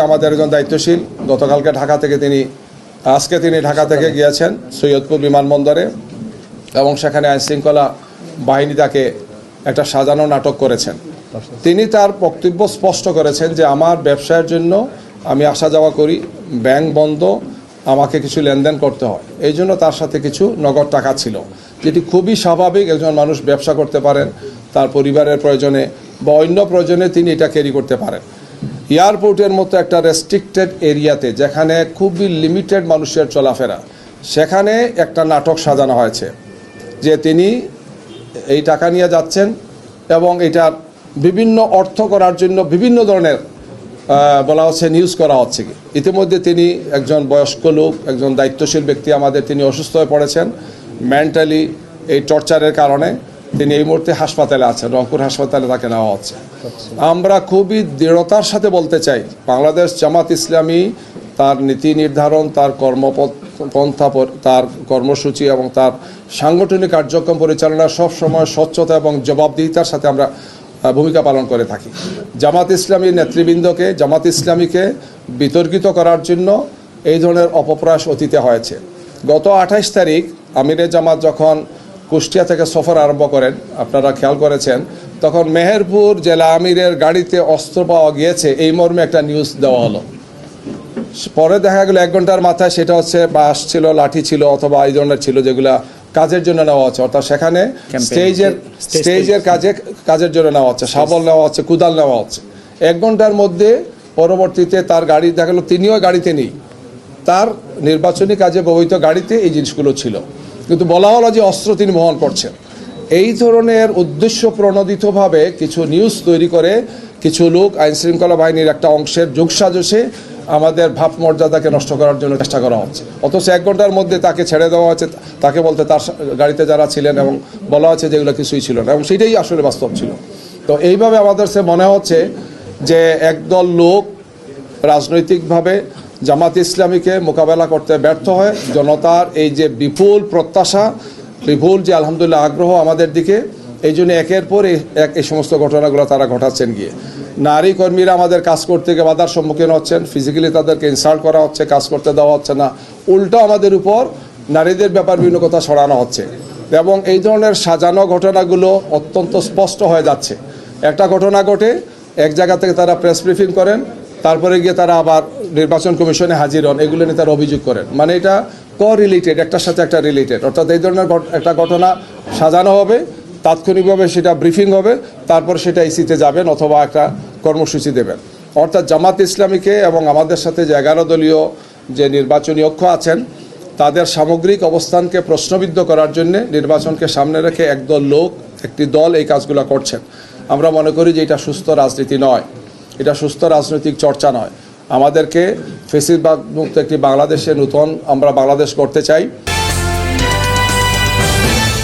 আমাদের একজন দায়িত্বশীল গতকালকে আজকে তিনি ঢাকা থেকে গিয়েছেন সৈয়দপুর বিমানবন্দরে এবং সেখানে আইনশৃঙ্খলা বাহিনী তাকে একটা সাজানো নাটক করেছেন। তিনি তার বক্তব্য স্পষ্ট করেছেন যে আমার ব্যবসায়ের জন্য আমি আসা যাওয়া করি, ব্যাংক বন্ধ, আমাকে কিছু লেনদেন করতে হয়, এই জন্য তার সাথে কিছু নগদ টাকা ছিল, যেটি খুবই স্বাভাবিক। একজন মানুষ ব্যবসা করতে পারেন, তার পরিবারের প্রয়োজনে বা অন্য প্রয়োজনে তিনি এটা ক্যারি করতে পারেন। এয়ারপোর্টের মতো একটা রেস্ট্রিক্টেড এরিয়াতে যেখানে খুবই লিমিটেড মানুষের চলাফেরা, সেখানে একটা নাটক সাজানো হয়েছে যে তিনি এই টাকা নিয়ে যাচ্ছেন এবং এটার বিভিন্ন অর্থ করার জন্য বিভিন্ন ধরনের বলা হচ্ছে নিউজ করা হচ্ছে। ইতিমধ্যে তিনি একজন বয়স্ক লোক, একজন দায়িত্বশীল ব্যক্তি আমাদের, তিনি অসুস্থ হয়ে পড়েছেন মেন্টালি এই টর্চারের কারণে। তিনি এই মুহূর্তে হাসপাতালে আছেন, রংপুর হাসপাতালে তাকে নেওয়া হচ্ছে। আমরা খুবই দৃঢ়তার সাথে বলতে চাই, বাংলাদেশ জামাত ইসলামী তার নীতি নির্ধারণ, তার কর্মপন্থা, তার কর্মসূচি এবং তার সাংগঠনিক কার্যক্রম পরিচালনা সবসময় স্বচ্ছতা এবং জবাবদিহিতার সাথে আমরা ভূমিকা পালন করে থাকি। জামাত ইসলামী নেতৃবৃন্দকে, জামাত ইসলামীকে বিতর্কিত করার জন্য এই ধরনের অপপ্রয়াস অতীতে হয়েছে। গত 28 তারিখ আমিরে জামাত যখন কুষ্টিয়া থেকে সফর আরম্ভ করেন, আপনারা খেয়াল করেছেন, তখন মেহেরপুর জেলা আমিরের গাড়িতে অস্ত্র পাওয়া গিয়েছে এই মর্মে একটা নিউজ দেওয়া হলো। পরে দেখা গেল 1 ঘন্টার মাথায় সেটা হচ্ছে বাঁশ ছিল, লাঠি ছিল অথবা এই ধরনের ছিল, যেগুলা কাজের জন্য নেওয়া হচ্ছে, অর্থাৎ সেখানে স্টেজের কাজের জন্য নেওয়া হচ্ছে, শাবল নেওয়া হচ্ছে, কুদাল নেওয়া হচ্ছে। 1 ঘন্টার মধ্যে পরবর্তীতে তার গাড়ি দেখা গেল তিনিও গাড়িতে নেই, তার নির্বাচনী কাজে ব্যবহৃত গাড়িতে এই জিনিসগুলো ছিল, কিন্তু বলা হলো যে অস্ত্র তিনি বহন করছেন। এই ধরনের উদ্দেশ্য প্রণোদিতভাবে কিছু নিউজ তৈরি করে কিছু লোক আইনশৃঙ্খলা বাহিনীর একটা অংশের যোগসাজশে আমাদের ভাবমর্যাদাকে নষ্ট করার জন্য চেষ্টা করা হচ্ছে। অথচ 1 ঘন্টার মধ্যে তাকে ছেড়ে দেওয়া হচ্ছে, তাকে বলতে তার গাড়িতে যারা ছিলেন এবং বলা হচ্ছে যেগুলো কিছুই ছিল না, এবং সেটাই আসলে বাস্তব ছিল। তো এইভাবে আমাদের সে মনে হচ্ছে যে একদল লোক রাজনৈতিকভাবে জামাত ইসলামীকে মোকাবেলা করতে ব্যর্থ হয়। জনতার এই যে বিপুল প্রত্যাশা, বিপুল যে আলহামদুলিল্লাহ আগ্রহ আমাদের দিকে, এই জন্য একের পর এক এই সমস্ত ঘটনাগুলো তারা ঘটাচ্ছেন। গিয়ে নারী কর্মীরা আমাদের কাজ করতে গিয়ে বাধার সম্মুখীন হচ্ছেন, ফিজিক্যালি তাদেরকে ইনসাল্ট করা হচ্ছে, কাজ করতে দেওয়া হচ্ছে না, উল্টো আমাদের উপর নারীদের ব্যাপার বিভিন্ন কথা ছড়ানো হচ্ছে। এবং এই ধরনের সাজানো ঘটনাগুলো অত্যন্ত স্পষ্ট হয়ে যাচ্ছে। একটা ঘটনা ঘটে, এক জায়গা থেকে তারা প্রেস ব্রিফিং করেন, তারপরে গিয়ে তারা আবার নির্বাচন কমিশনে হাজির হন, এগুলো নিয়ে তারা অভিযোগ করেন। মানে এটা রিলেটেড, একটার সাথে একটা রিলেটেড, অর্থাৎ এই ধরনের একটা ঘটনা সাজানো হবে, তাৎক্ষণিকভাবে সেটা ব্রিফিং হবে, তারপর সেটা ইসিতে যাবেন অথবা একটা কর্মসূচি দেবেন। অর্থাৎ জামাত ইসলামীকে এবং আমাদের সাথে যে 11 দলীয় যে নির্বাচনী ঐক্য আছেন, তাদের সামগ্রিক অবস্থানকে প্রশ্নবিদ্ধ করার জন্য নির্বাচনকে সামনে রেখে একটি দল এই কাজগুলো করছেন। আমরা মনে করি যে এটা সুস্থ রাজনীতি নয়, এটা সুস্থ রাজনৈতিক চর্চা নয়। আমাদেরকে ফ্যাসিবাদ মুক্ত একটি বাংলাদেশে আমরা বাংলাদেশ করতে চাই।